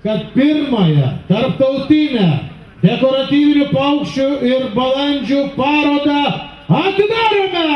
kad pirmąją tarptautinę dekoratyvinių paukščių ir balandžių parodą atidarome!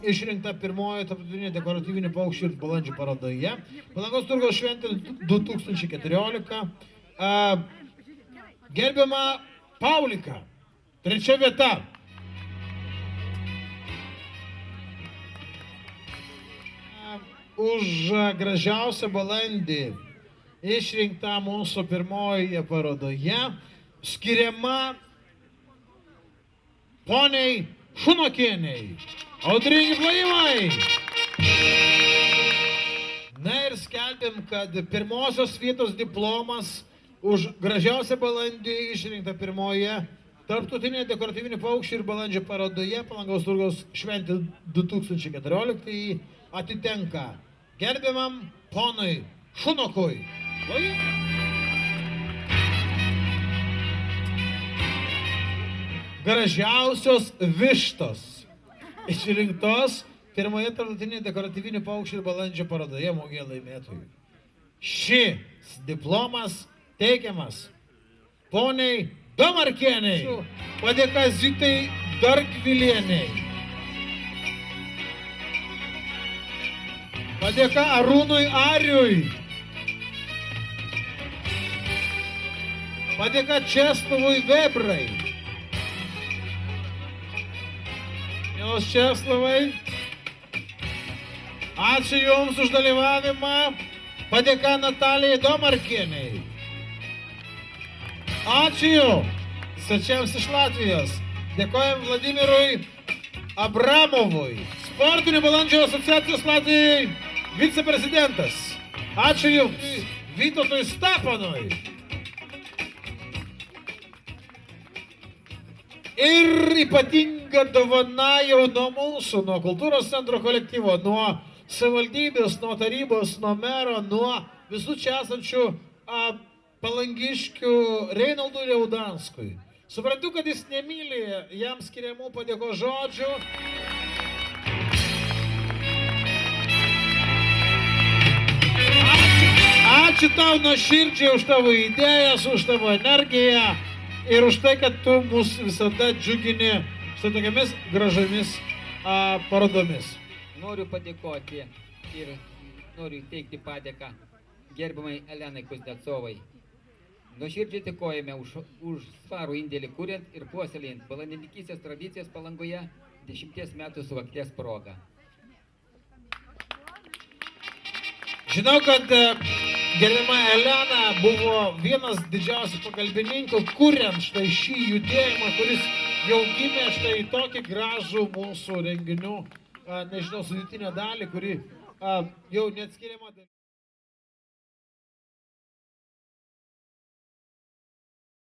Išrinkta pirmoji tarptautinė dekoratyvinių paukščių ir balandžių parodoje. Palangos turgaus šventė 2014. Gerbiama Paulika, 3 vieta. Už gražiausią balandį išrinkta mūsų pirmojoje parodoje skiriama poniai Šunokienei. Audringi plojimai! Na ir skelbėm, kad pirmosios vietos diplomas už gražiausią balandį išrinkta pirmoje tarptautinėje dekoratyvinių paukščių ir balandžių parodoje Palangos turgaus šventė 2014 atitenka gerbiamam ponui Šunokui. Gražiausios vištos išrinktos pirmoje tarptautinėje dekoratyvinių paukščių ir balandžių parodoje mugėje laimėtojų. Šis diplomas teikiamas poniai Domarkienei, padėka Zitai Dargvilienei, padėka Arūnui Ariui, padėka Česlovui Vebrai. Jos Česlovai, ačiū Jums už dalyvavimą, padėka Natalijai Domarkienei. Ačiū svečiams iš Latvijos, dėkojam Vladimirui Abramovui, Sportinių balandžių asociacijos Latvijai viceprezidentas. Ačiū Jums, Vytautui Stapanui. Ir ypatinga dovana jau nuo mūsų, nuo kultūros centro kolektyvo, nuo savivaldybės, nuo tarybos, nuo mero, nuo visų čia esančių palangiškių Reinaldui Liaudanskui. Suprantu, kad jis nemyli jam skiriamų padėkos žodžių. Ačiū tau nuoširdžiai už tavo idėjas, už tavo energiją. Ir už tai, kad tu mus visada džiugini su tokiamis gražomis parodomis. Noriu padėkoti ir noriu teikti padėką gerbiamai Elenai Kuznecovai. Nuoširdžiai dėkojame už svarų indėlį kuriant ir puoselėjant balandininkystės tradicijas Palangoje 10 metų sukakties proga. Žinau, kad gerbiama Elena buvo vienas didžiausių pagalbininkų, kuriant štai šį judėjimą, kuris jau gimė štai tokį gražų mūsų renginių, nežinau, sudėtinę dalį, kuri jau neatskiriama.